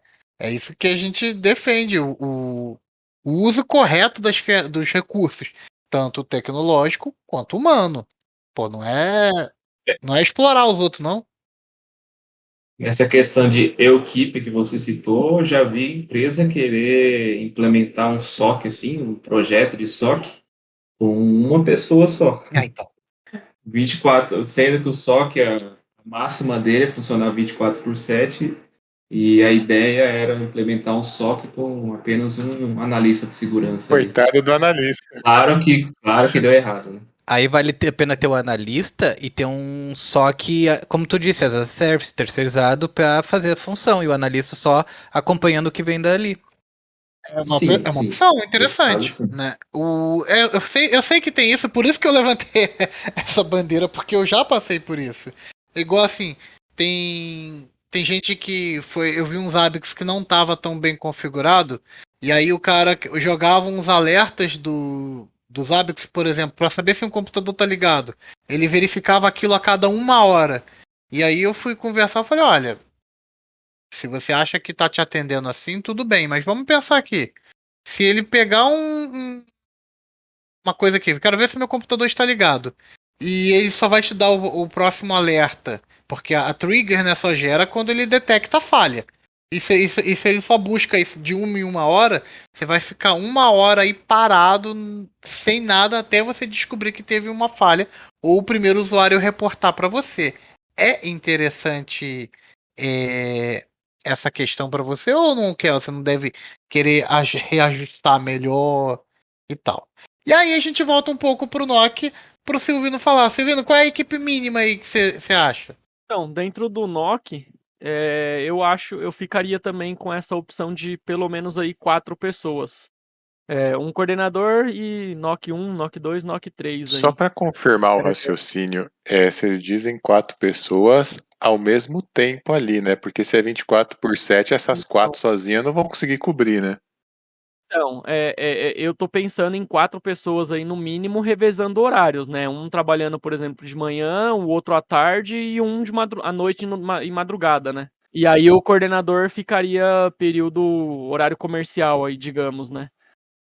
isso que a gente defende, o uso correto dos recursos, tanto tecnológico quanto humano. Pô, não é explorar os outros, não. Essa questão de equipe que você citou, eu já vi empresa querer implementar um SOC, assim, um projeto de SOC, com uma pessoa só. Então. 24, sendo que o SOC, a máxima dele é funcionar 24/7, e a ideia era implementar um SOC com apenas um analista de segurança. Coitado do analista. Claro que deu errado, né? Aí vale a pena ter o analista e ter um SOC, como tu disse, as a service, terceirizado para fazer a função, e o analista só acompanhando o que vem dali. Sim, É uma sim. opção Nesse interessante, caso, sim. né? Eu sei que tem isso, por isso que eu levantei essa bandeira, porque eu já passei por isso. Igual assim, tem gente que foi, eu vi uns hábitos que não tava tão bem configurado, e aí o cara jogava uns alertas dos hábitos, por exemplo, para saber se um computador tá ligado. Ele verificava aquilo a cada 1 hora. E aí eu fui conversar, eu falei, olha, se você acha que tá te atendendo assim, tudo bem, mas vamos pensar aqui. Se ele pegar uma coisa aqui, eu quero ver se meu computador está ligado. E ele só vai te dar o próximo alerta. Porque a trigger, né, só gera quando ele detecta a falha. E se ele só busca isso de 1 em 1 hora, você vai ficar 1 hora aí parado, sem nada, até você descobrir que teve uma falha. Ou o primeiro usuário reportar para você. É interessante é, essa questão para você ou não quer? Você não deve querer reajustar melhor e tal. E aí a gente volta um pouco pro NOC, pro Silvino falar. Silvino, qual é a equipe mínima aí que você acha? Então, dentro do NOC, eu ficaria também com essa opção de pelo menos aí 4 pessoas. Um coordenador e NOC 1, NOC 2, NOC 3 Só aí. para confirmar o raciocínio, vocês dizem 4 pessoas ao mesmo tempo ali, né? Porque se é 24/7, essas 4 sozinhas não vão conseguir cobrir, né? Então, eu tô pensando em 4 pessoas aí no mínimo revezando horários, né? Um trabalhando, por exemplo, de manhã, o outro à tarde e um à noite e madrugada, né? E aí o coordenador ficaria período horário comercial aí, digamos, né?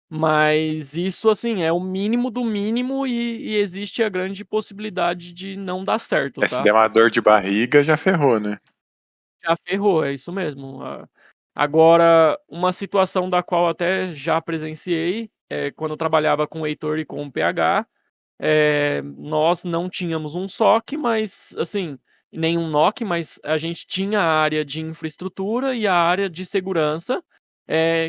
Mas isso, assim, é o mínimo do mínimo e existe a grande possibilidade de não dar certo, Se tá? der uma dor de barriga, já ferrou, né? Já ferrou, é isso mesmo. Agora, uma situação da qual até já presenciei, quando eu trabalhava com o Heitor e com o PH, nós não tínhamos um SOC, mas, assim, nem um NOC, mas a gente tinha a área de infraestrutura e a área de segurança,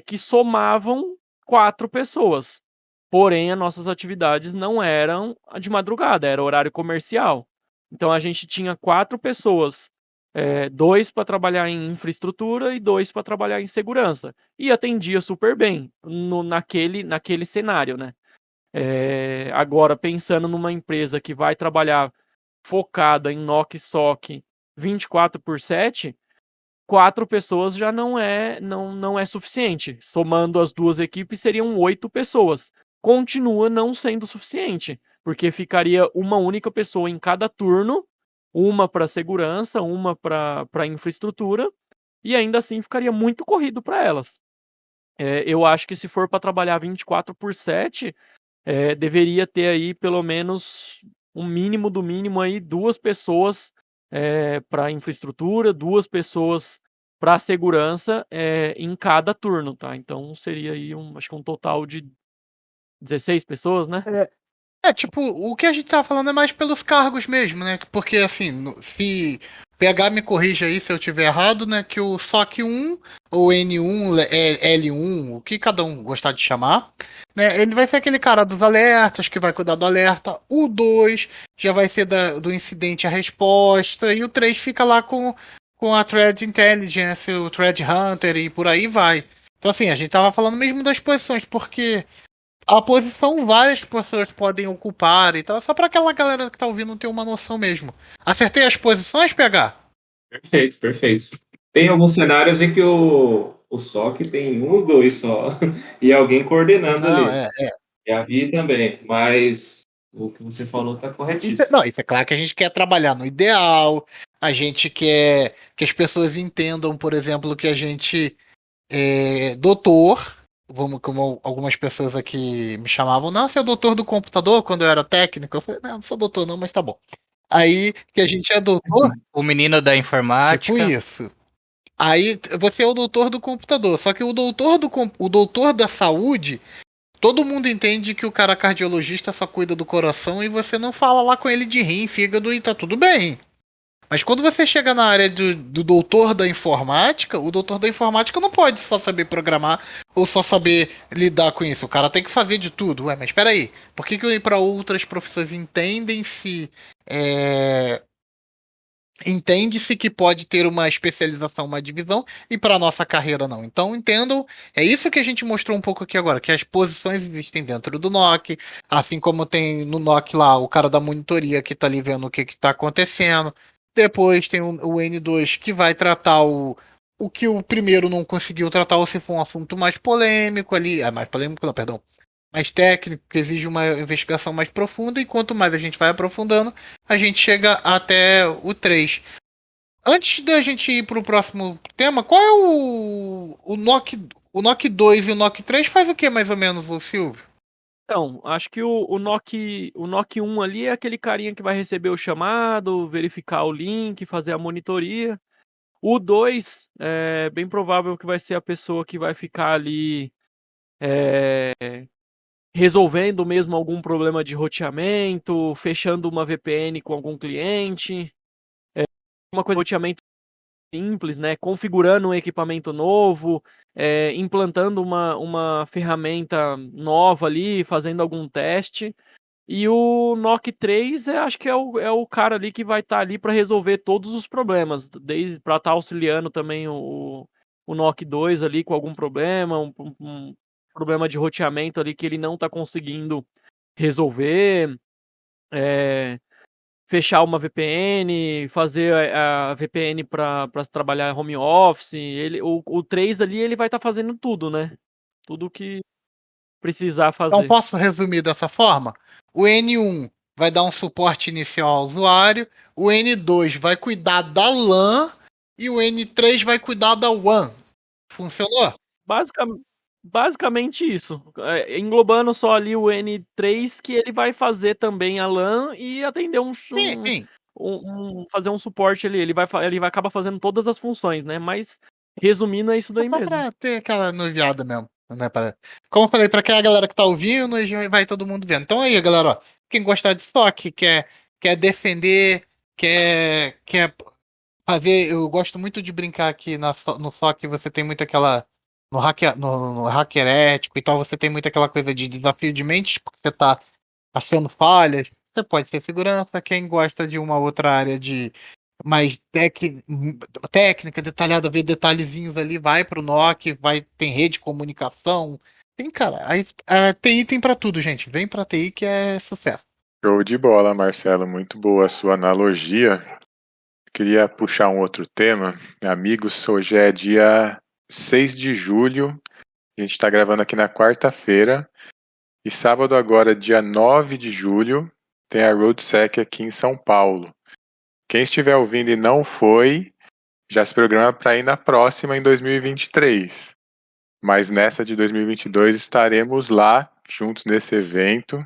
que somavam 4 pessoas. Porém, as nossas atividades não eram de madrugada, era horário comercial. Então, a gente tinha 4 pessoas, 2 para trabalhar em infraestrutura e 2 para trabalhar em segurança. E atendia super bem naquele cenário, né? Agora, pensando numa empresa que vai trabalhar focada em NOC e SOC 24/7, 4 pessoas já não é suficiente. Somando as duas equipes, seriam 8 pessoas. Continua não sendo suficiente, porque ficaria uma única pessoa em cada turno, uma para segurança, uma para infraestrutura, e ainda assim ficaria muito corrido para elas. Eu acho que se for para trabalhar 24/7, deveria ter aí pelo menos um mínimo do mínimo aí 2 pessoas para infraestrutura, 2 pessoas para segurança em cada turno, tá? Então seria aí acho que um total de 16 pessoas, né? Tipo, o que a gente tá falando é mais pelos cargos mesmo, né? Porque, assim, se PH me corrija aí se eu tiver errado, né? Que o SOC 1, ou N1, L1, o que cada um gostar de chamar, né? Ele vai ser aquele cara dos alertas, que vai cuidar do alerta. O 2 já vai ser do incidente a resposta. E o 3 fica lá com a Threat Intelligence, o Threat Hunter e por aí vai. Então, assim, a gente tava falando mesmo das posições, porque a posição várias pessoas podem ocupar e tal, só pra aquela galera que tá ouvindo ter uma noção mesmo. Acertei as posições, PH? Perfeito, perfeito. Tem alguns cenários em que o SOC tem um ou dois só, e alguém coordenando Não, ali. Já vi também, mas o que você falou tá corretíssimo. Isso é claro que a gente quer trabalhar no ideal, a gente quer que as pessoas entendam, por exemplo, que a gente é doutor, como algumas pessoas aqui me chamavam, não, você é o doutor do computador quando eu era técnico. Eu falei, não sou doutor não, mas tá bom. Aí que a gente é doutor, O menino da tipo informática. isso. Aí você é o doutor do computador, só que o doutor da saúde, todo mundo entende que o cara cardiologista só cuida do coração e você não fala lá com ele de rim, fígado e tá tudo bem. Mas quando você chega na área do doutor da informática, o doutor da informática não pode só saber programar ou só saber lidar com isso. O cara tem que fazer de tudo. Ué, mas espera aí. Por que para outras profissões entende-se que pode ter uma especialização, uma divisão, e para nossa carreira não? Então, entendam, é isso que a gente mostrou um pouco aqui agora, que as posições existem dentro do NOC, assim como tem no NOC lá o cara da monitoria que está ali vendo o que está acontecendo. Depois tem o N2 que vai tratar o que o primeiro não conseguiu tratar, ou se for um assunto mais polêmico ali, mais polêmico não, perdão, mais técnico, que exige uma investigação mais profunda, e quanto mais a gente vai aprofundando, a gente chega até o 3. Antes da gente ir para o próximo tema, qual é o NOC 2 e o NOC 3 faz o que mais ou menos, o Silvio? Então, acho que o NOC 1 ali é aquele carinha que vai receber o chamado, verificar o link, fazer a monitoria. O 2 é bem provável que vai ser a pessoa que vai ficar ali resolvendo mesmo algum problema de roteamento, fechando uma VPN com algum cliente, uma coisa de roteamento simples, né? Configurando um equipamento novo, implantando uma ferramenta nova ali, fazendo algum teste. E o NOC 3, acho que é o cara ali que vai estar ali para resolver todos os problemas, desde para estar auxiliando também o NOC 2 ali com algum problema, um problema de roteamento ali que ele não está conseguindo resolver, fechar uma VPN, fazer a VPN para trabalhar home office. O 3 ali ele vai estar fazendo tudo, né? Tudo que precisar Então fazer. posso resumir dessa forma? O N1 vai dar um suporte inicial ao usuário, o N2 vai cuidar da LAN e o N3 vai cuidar da WAN. Funcionou? Basicamente isso. Englobando só ali o N3, que ele vai fazer também a LAN e atender Sim. fazer um suporte ali. Ele vai acabar fazendo todas as funções, né? Mas resumindo, é isso daí Só mesmo. pra ter aquela noviada mesmo. Né? Como eu falei, pra aquela galera que tá ouvindo, e vai todo mundo vendo. Então aí, galera, ó, quem gostar de SOC, quer defender, quer fazer. Eu gosto muito de brincar aqui no SOC, você tem muito aquela. No hacker ético e tal, você tem muito aquela coisa de desafio de mente, porque você tá achando falhas. Você pode ser segurança. Quem gosta de uma outra área de mais técnica, detalhada, ver detalhezinhos ali, vai pro NOC, tem rede de comunicação. Tem, cara, a TI tem pra tudo, gente. Vem pra TI que é sucesso. Show de bola, Marcelo. Muito boa a sua analogia. Queria puxar um outro tema. Amigos, hoje é dia 6 de julho. A gente está gravando aqui na quarta-feira. E sábado agora, dia 9 de julho, tem a RoadSec aqui em São Paulo. Quem estiver ouvindo e não foi, já se programa para ir na próxima em 2023. Mas nessa de 2022 estaremos lá, juntos nesse evento.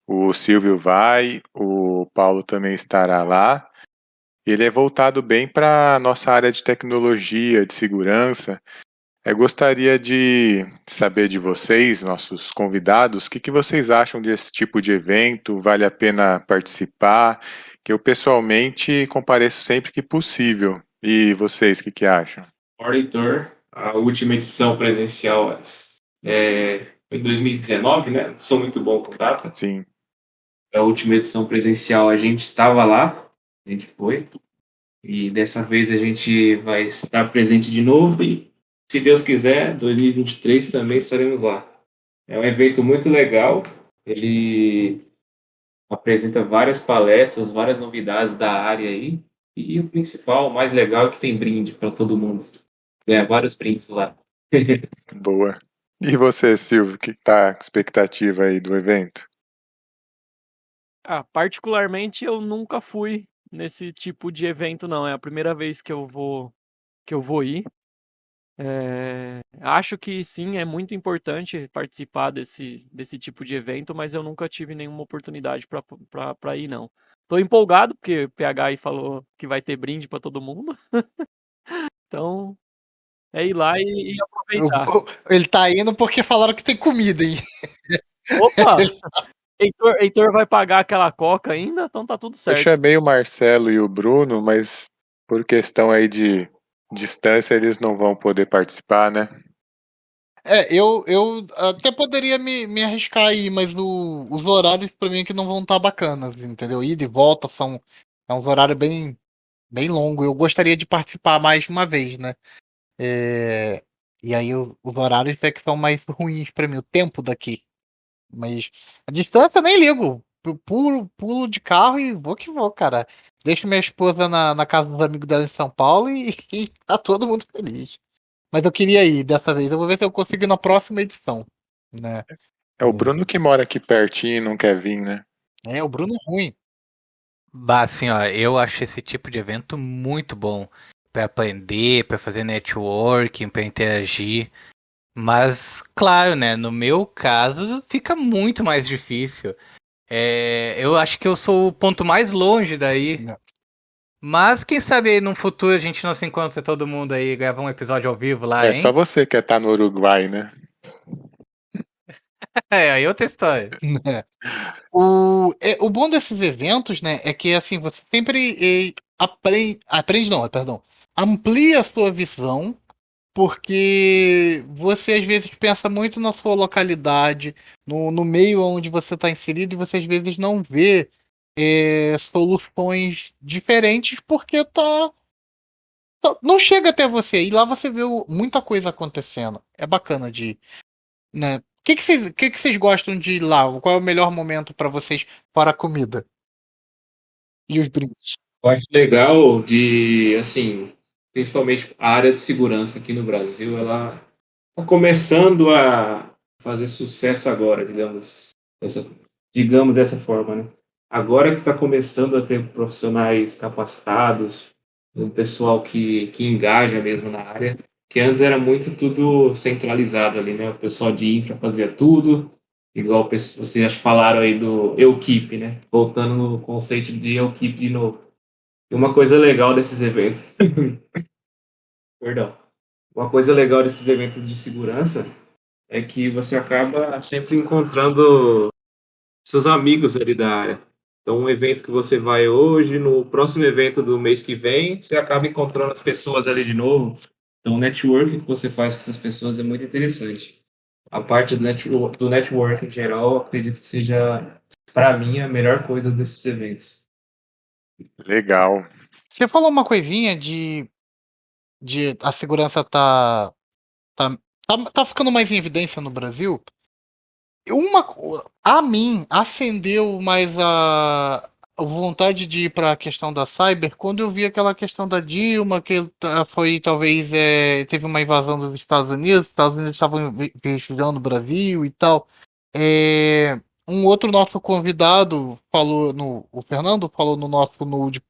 O Silvio vai, o Paulo também estará lá. Ele é voltado bem para a nossa área de tecnologia, de segurança. Eu gostaria de saber de vocês, nossos convidados, o que vocês acham desse tipo de evento? Vale a pena participar? Que eu pessoalmente compareço sempre que possível. E vocês, o que acham? Auditor, a última edição presencial foi em 2019, né? Não sou muito bom com data. Sim. A última edição presencial a gente estava lá, a gente foi. E dessa vez a gente vai estar presente de novo e, se Deus quiser, 2023 também estaremos lá. É um evento muito legal, ele apresenta várias palestras, várias novidades da área aí, e o principal, o mais legal, é que tem brinde para todo mundo. Ganha vários brindes lá. Boa. E você, Silvio, que tá com expectativa aí do evento? Particularmente eu nunca fui nesse tipo de evento, não. É a primeira vez que eu vou ir. Acho que sim, é muito importante participar desse tipo de evento, mas eu nunca tive nenhuma oportunidade para ir, não. Tô empolgado, porque o PH aí falou que vai ter brinde para todo mundo. Então, é ir lá e aproveitar. Ele tá indo porque falaram que tem comida, hein? Opa! Heitor vai pagar aquela coca ainda, então tá tudo Eu certo. chamei o Marcelo e o Bruno, mas por questão aí de distância eles não vão poder participar, né? Eu até poderia me arriscar aí, mas os horários pra mim é que não vão estar bacanas, entendeu? Ida e volta é uns horários bem longos. Eu gostaria de participar mais de uma vez, né? É, e aí os horários é que são mais ruins pra mim, o tempo daqui. Mas a distância eu nem ligo. Eu pulo de carro e vou que vou, cara. Deixo minha esposa na casa dos amigos dela em São Paulo e tá todo mundo feliz. Mas eu queria ir dessa vez. Eu vou ver se eu consigo ir na próxima edição, né? É o Bruno que mora aqui pertinho e não quer vir, né? É, o Bruno é ruim. Bah, assim, ó, eu acho esse tipo de evento muito bom pra aprender, pra fazer networking, pra interagir. Mas, claro, né, no meu caso fica muito mais difícil. Eu acho que eu sou o ponto mais longe daí. Não. Mas quem sabe aí num futuro a gente não se encontra todo mundo aí, grava um episódio ao vivo lá, É só hein? você que tá no Uruguai, né? Aí outra história. O bom desses eventos, né, é que assim, você sempre aprende, não, perdão, amplia a sua visão, porque você às vezes pensa muito na sua localidade, no meio onde você está inserido, e você às vezes não vê soluções diferentes porque não chega até você. E lá você vê muita coisa acontecendo. É bacana de, né? O que que vocês gostam de ir lá? Qual é o melhor momento para vocês para a comida e os brindes? Eu acho legal de, assim, principalmente a área de segurança aqui no Brasil, ela está começando a fazer sucesso agora, digamos dessa forma, né? Agora que está começando a ter profissionais capacitados, um pessoal que engaja mesmo na área, que antes era muito tudo centralizado ali, né? O pessoal de infra fazia tudo, igual vocês já falaram aí do Eukip, né? Voltando no conceito de Eukip de novo. E uma coisa legal desses eventos, perdão, uma coisa legal desses eventos de segurança é que você acaba sempre encontrando seus amigos ali da área. Então, um evento que você vai hoje, no próximo evento do mês que vem, você acaba encontrando as pessoas ali de novo. Então, o network que você faz com essas pessoas é muito interessante. A parte do network em geral, eu acredito que seja, para mim, a melhor coisa desses eventos. Legal. Você falou uma coisinha de a segurança tá, tá ficando mais em evidência no Brasil. A mim acendeu mais a vontade de ir para a questão da cyber quando eu vi aquela questão da Dilma, que foi talvez teve uma invasão dos Estados Unidos estavam investigando o Brasil e tal. Um outro nosso convidado falou o Fernando falou no nosso Nude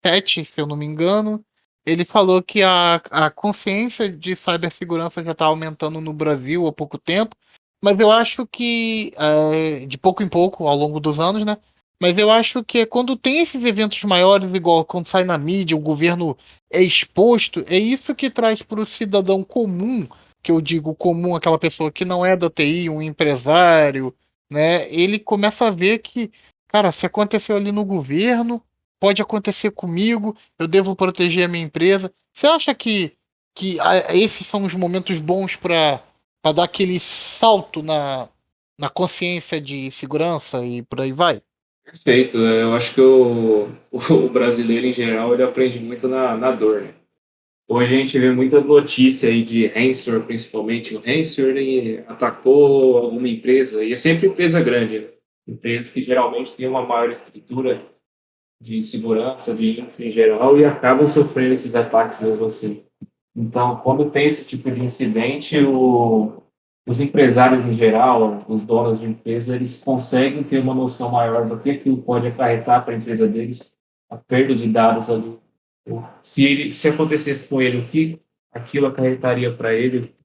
Chat, se eu não me engano. Ele falou que a consciência de cibersegurança já está aumentando no Brasil há pouco tempo, mas eu acho que, de pouco em pouco, ao longo dos anos, né? Mas eu acho que quando tem esses eventos maiores, igual quando sai na mídia, o governo é exposto, é isso que traz para o cidadão comum, que eu digo comum, aquela pessoa que não é da TI, um empresário, né? Ele começa a ver que, cara, se aconteceu ali no governo, pode acontecer comigo, eu devo proteger a minha empresa. Você acha que esses são os momentos bons para dar aquele salto na consciência de segurança e por aí vai? Perfeito. Eu acho que o brasileiro, em geral, ele aprende muito na dor, né? Hoje a gente vê muita notícia aí de ransomware, principalmente. O ransomware atacou alguma empresa, e é sempre empresa grande, né? Empresas que geralmente têm uma maior estrutura de segurança, de infra em geral, e acabam sofrendo esses ataques mesmo assim. Então, quando tem esse tipo de incidente, os empresários em geral, os donos de empresa, eles conseguem ter uma noção maior do que aquilo pode acarretar para a empresa deles, a perda de dados ali. Se acontecesse com ele, o que aquilo acarretaria para ele,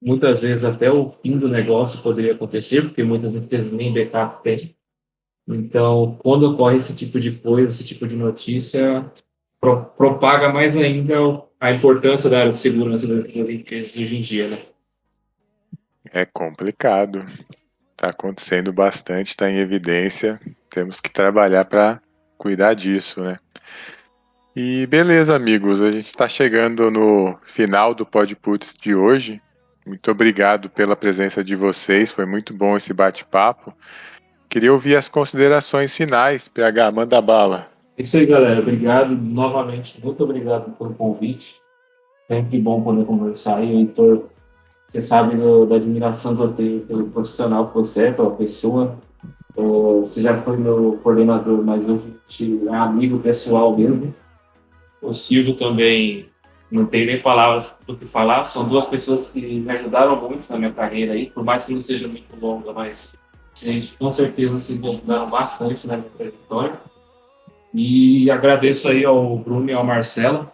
muitas vezes até o fim do negócio poderia acontecer, porque muitas empresas nem backup têm. Então, quando ocorre esse tipo de coisa, esse tipo de notícia, propaga mais ainda a importância da área de segurança das empresas hoje em dia, né? É complicado. Está acontecendo bastante, está em evidência. Temos que trabalhar para cuidar disso, né? E beleza, amigos, a gente está chegando no final do Podputs de hoje. Muito obrigado pela presença de vocês, foi muito bom esse bate-papo. Queria ouvir as considerações finais. PH, manda bala. É isso aí, galera. Obrigado novamente. Muito obrigado pelo convite. Sempre bom poder conversar. E, Heitor, você sabe da admiração que eu tenho pelo profissional que você é, pela pessoa. Você já foi meu coordenador, mas hoje é amigo pessoal mesmo. O Silvio também, não tenho nem palavras do que falar. São duas pessoas que me ajudaram muito na minha carreira aí, por mais que não seja muito longa, mas gente, com certeza vocês me ajudaram bastante na minha trajetória. E agradeço aí ao Bruno e ao Marcelo.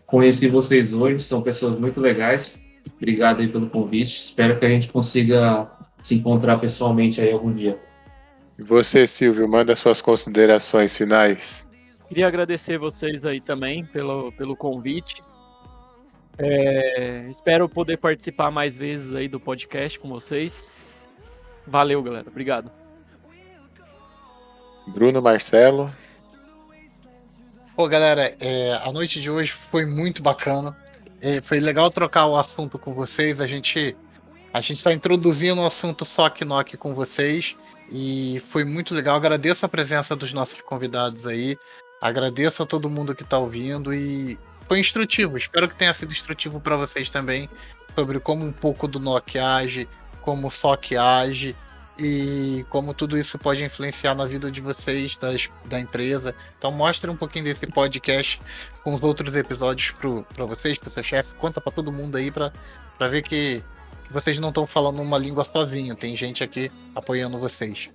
Conheci vocês hoje, são pessoas muito legais. Obrigado aí pelo convite. Espero que a gente consiga se encontrar pessoalmente aí algum dia. E você, Silvio, manda suas considerações finais. Queria agradecer vocês aí também pelo convite. Espero poder participar mais vezes aí do podcast com vocês. Valeu, galera. Obrigado. Bruno, Marcelo. Pô, galera, a noite de hoje foi muito bacana. Foi legal trocar o assunto com vocês. A gente está introduzindo o assunto SOC NOC com vocês e foi muito legal. Agradeço a presença dos nossos convidados aí. Agradeço a todo mundo que está ouvindo e foi instrutivo. Espero que tenha sido instrutivo para vocês também sobre como um pouco do NOC age, como o SOC age e como tudo isso pode influenciar na vida de vocês, da empresa. Então mostre um pouquinho desse podcast com os outros episódios para vocês, para o seu chefe. Conta para todo mundo aí para ver que vocês não estão falando uma língua sozinho. Tem gente aqui apoiando vocês.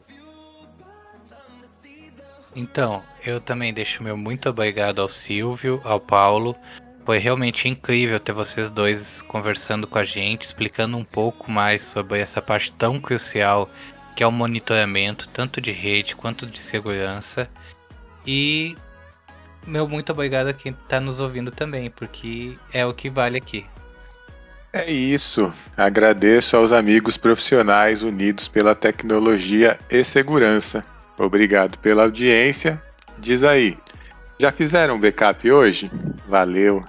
Então, eu também deixo meu muito obrigado ao Silvio, ao Paulo. Foi realmente incrível ter vocês dois conversando com a gente, explicando um pouco mais sobre essa parte tão crucial que é o monitoramento, tanto de rede quanto de segurança. E meu muito obrigado a quem está nos ouvindo também, porque é o que vale aqui. É isso. Agradeço aos amigos profissionais unidos pela tecnologia e segurança. Obrigado pela audiência. Diz aí, já fizeram backup hoje? Valeu!